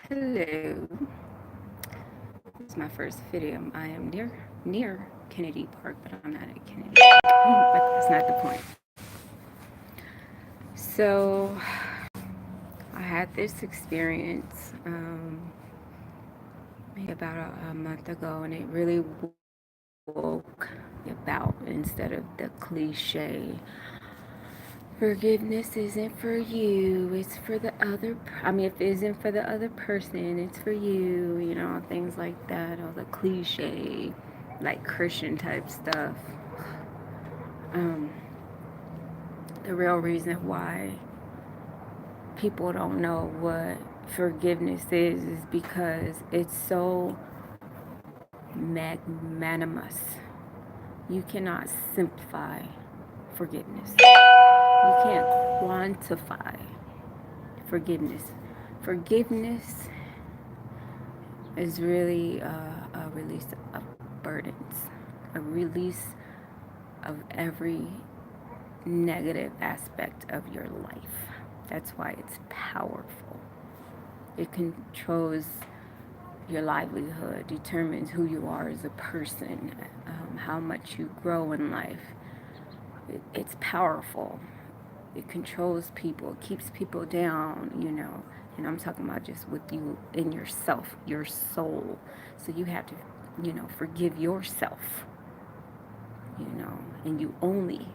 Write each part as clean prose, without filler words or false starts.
Hello. This is my first video. I am near Kennedy Park, but I'm not at Kennedy Park. But that's not the point. So I had this experience maybe about a month ago, and it really woke me about instead of the cliche. Forgiveness isn't for you, it's for the other. If it isn't for the other person, it's for you, things like that, all the cliche, like Christian type stuff. Um, the real reason why people don't know what forgiveness is because it's so magnanimous. You cannot simplify forgiveness. You can't quantify forgiveness. Forgiveness is really a release of burdens, a release of every negative aspect of your life. That's why it's powerful. It controls your livelihood, determines who you are as a person, how much you grow in life. It's powerful. It controls people, it keeps people down. And I'm talking about just with you in yourself, your soul. So you have to, forgive yourself, and you only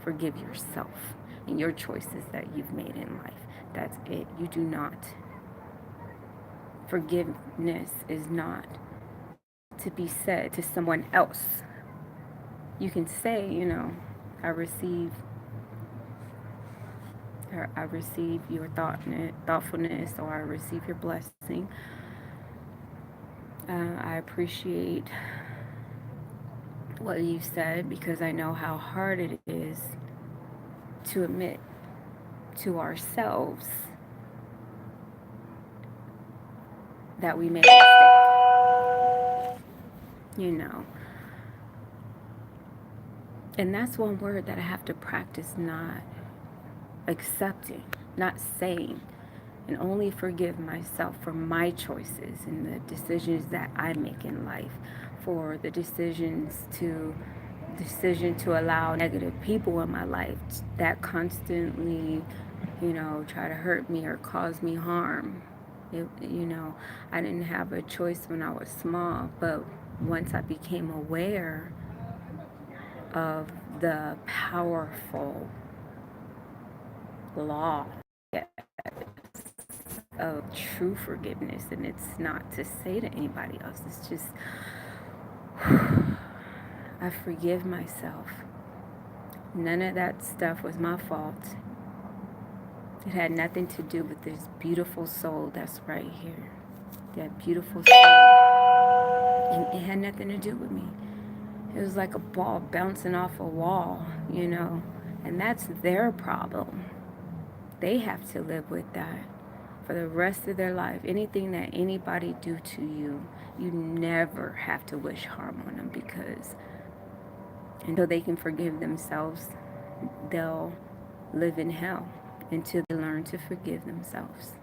forgive yourself and your choices that you've made in life. That's it. You do not. Forgiveness is not to be said to someone else. You can say, I receive I receive your thoughtfulness, or I receive your blessing. I appreciate what you said because I know how hard it is to admit to ourselves that we made a mistake. You know. And that's one word that I have to practice not accepting, not saying, and only forgive myself for my choices and the decisions that I make in life, for the decision to allow negative people in my life that constantly, try to hurt me or cause me harm. I didn't have a choice when I was small, but once I became aware of the powerful law of true forgiveness, and it's not to say to anybody else, it's just I forgive myself. None of that stuff was my fault. It had nothing to do with this beautiful soul that's right here. That beautiful soul. And it had nothing to do with me. It was like a ball bouncing off a wall, And that's their problem. They have to live with that for the rest of their life. Anything that anybody do to you, you never have to wish harm on them, because until they can forgive themselves, they'll live in hell until they learn to forgive themselves.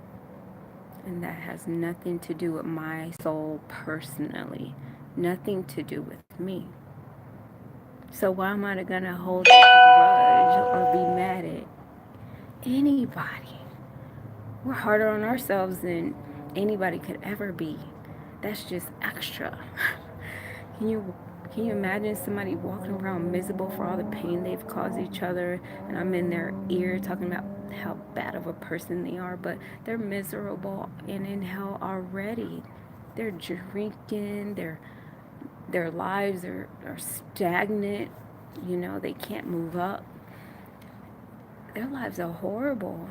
And that has nothing to do with my soul personally, nothing to do with me. So why am I going to hold a grudge or be mad at anybody? We're harder on ourselves than anybody could ever be. That's just extra. Can you can you imagine somebody walking around miserable for all the pain they've caused each other, and I'm in their ear talking about how bad of a person they are, but they're miserable and in hell already. They're drinking, their lives are stagnant, they can't move up. Their lives are horrible.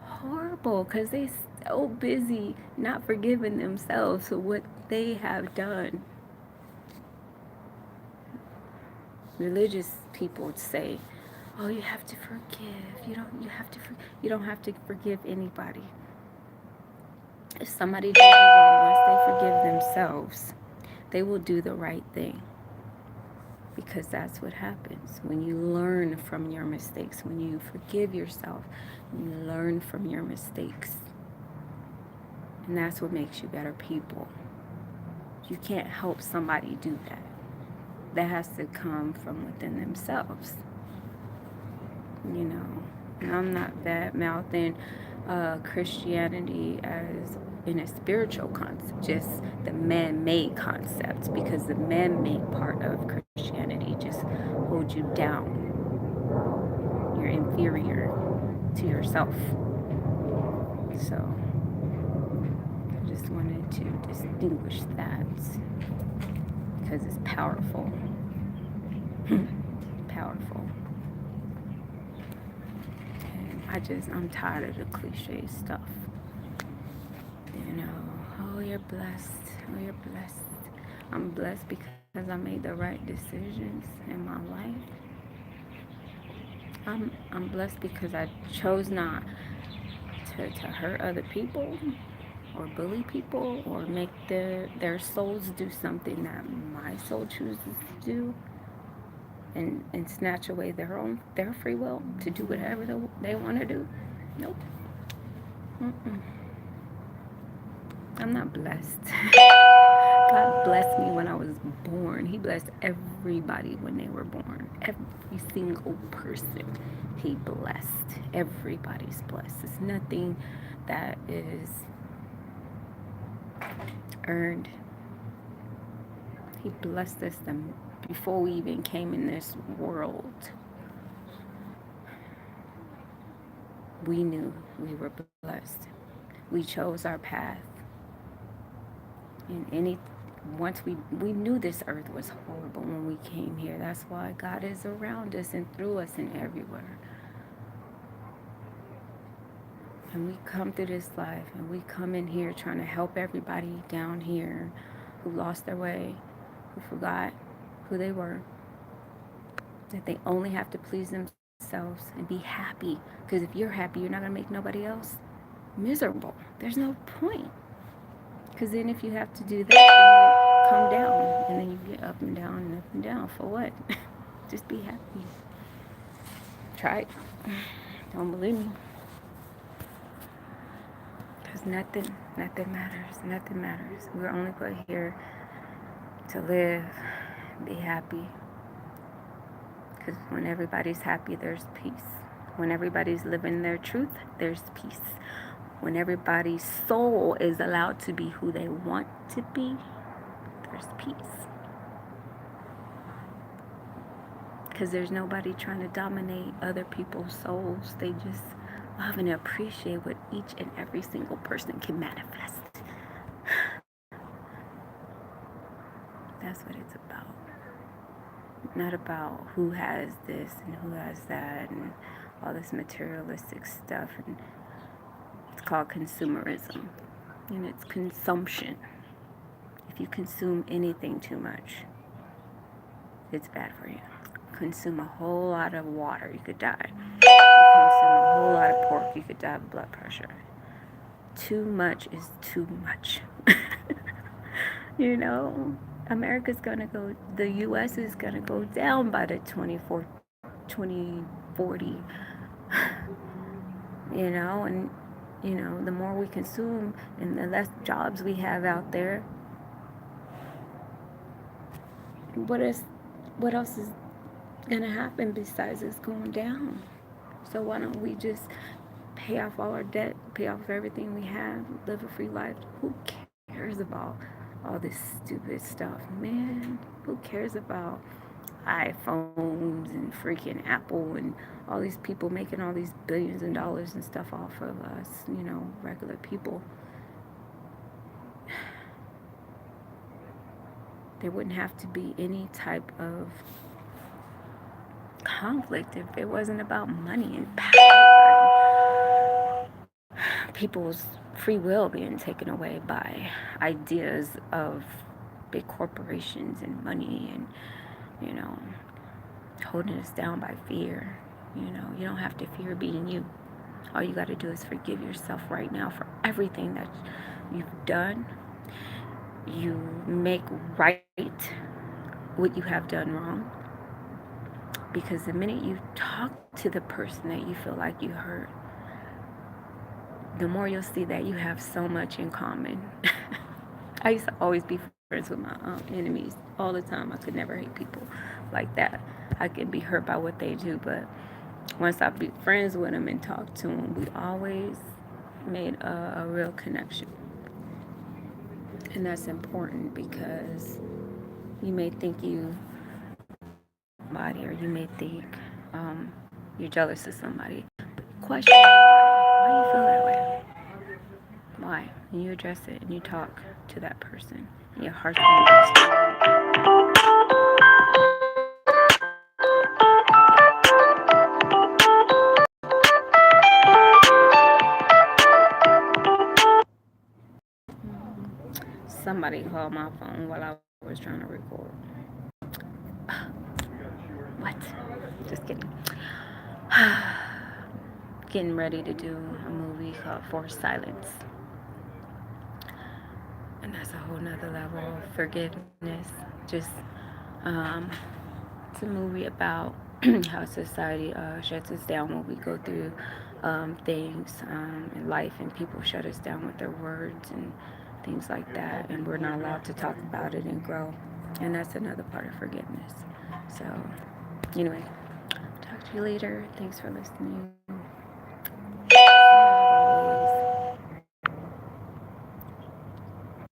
Horrible, because they're so busy not forgiving themselves for what they have done. Religious people would say, "Oh, you have to forgive. You don't have to forgive anybody." If somebody does you wrong, once they forgive themselves, they will do the right thing. Because that's what happens when you learn from your mistakes. When you forgive yourself, you learn from your mistakes. And that's what makes you better people. You can't help somebody do that. That has to come from within themselves. You know, and I'm not bad mouthing Christianity as in a spiritual concept, just the man-made concept, because the man-made part of Christianity just holds you down. You're inferior to yourself. So I just wanted to distinguish that because it's powerful. Powerful. And I'm tired of the cliche stuff. You know, oh, you're blessed. Oh, you're blessed. I'm blessed because I made the right decisions in my life. I'm blessed because I chose not to hurt other people or bully people or make their souls do something that my soul chooses to do, and snatch away their free will to do whatever they want to do. Nope. Mm-mm. I'm not blessed. God blessed me when I was born. He blessed everybody when they were born. Every single person he blessed. Everybody's blessed. It's nothing that is earned. He blessed us them before we even came in this world. We knew we were blessed. We chose our path. And once we knew this earth was horrible when we came here. That's why God is around us and through us and everywhere. And we come through this life and we come in here trying to help everybody down here who lost their way, who forgot who they were, that they only have to please themselves and be happy. Because if you're happy, you're not going to make nobody else miserable. There's no point. Because then if you have to do that, you come down. And then you get up and down and up and down. For what? Just be happy. Try it. Don't believe me. Because nothing matters. Nothing matters. We're only put here to live, be happy. Because when everybody's happy, there's peace. When everybody's living their truth, there's peace. When everybody's soul is allowed to be who they want to be, there's peace. Because there's nobody trying to dominate other people's souls. They just love and appreciate what each and every single person can manifest. That's what it's about. Not about who has this and who has that and all this materialistic stuff. And it's called consumerism. And it's consumption. If you consume anything too much, it's bad for you. Consume a whole lot of water, you could die. You consume a whole lot of pork, you could die of blood pressure. Too much is too much. You know, America's gonna go, the U.S. is gonna go down by the 2040. You know, and you know, the more we consume and the less jobs we have out there, what else is gonna happen besides us going down? So why don't we just pay off all our debt, pay off everything we have, live a free life? Who cares about all this stupid stuff, man? Who cares about iPhones and freaking Apple and all these people making all these billions of dollars and stuff off of us, you know, regular people? There wouldn't have to be any type of conflict if it wasn't about money and power. People's free will being taken away by ideas of big corporations and money and, you know, holding us down by fear. You know, you don't have to fear being you. All you got to do is forgive yourself right now for everything that you've done. You make right what you have done wrong. Because the minute you talk to the person that you feel like you hurt, the more you'll see that you have so much in common. I used to always be friends with my enemies all the time. I could never hate people like that. I can be hurt by what they do, but once I be friends with them and talk to them, we always made a real connection. And that's important because you may think you somebody, or you may think you're jealous of somebody. Question why you feel that way? Why? And you address it and you talk to that person. And your heart's somebody called my phone while I was trying to record. What? Just kidding. Getting ready to do a movie called Forced Silence. And that's a whole nother level of forgiveness. Just um, it's a movie about how society shuts us down when we go through things in life, and people shut us down with their words and things like that, and we're not allowed to talk about it and grow. And that's another part of forgiveness. So, anyway, talk to you later. Thanks for listening.